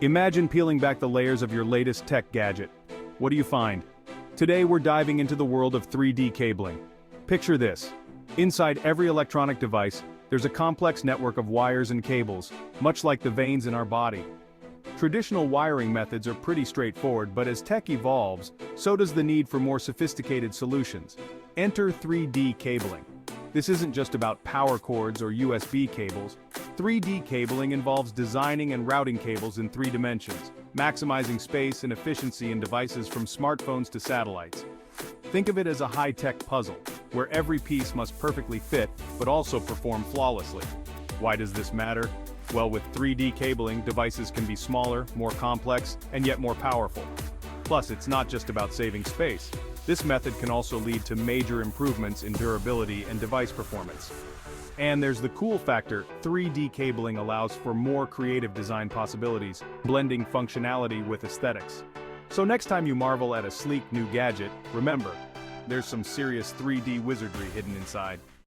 Imagine peeling back the layers of your latest tech gadget. What do you find? Today we're diving into the world of 3D cabling. Picture this. Inside every electronic device, there's a complex network of wires and cables, much like the veins in our body. Traditional wiring methods are pretty straightforward, but as tech evolves, so does the need for more sophisticated solutions. Enter 3D cabling. This isn't just about power cords or USB cables. 3D cabling involves designing and routing cables in 3 dimensions, maximizing space and efficiency in devices from smartphones to satellites. Think of it as a high-tech puzzle, where every piece must perfectly fit, but also perform flawlessly. Why does this matter? Well, with 3D cabling, devices can be smaller, more complex, and yet more powerful. Plus, it's not just about saving space. This method can also lead to major improvements in durability and device performance. And there's the cool factor: 3D cabling allows for more creative design possibilities, blending functionality with aesthetics. So next time you marvel at a sleek new gadget, remember, there's some serious 3D wizardry hidden inside.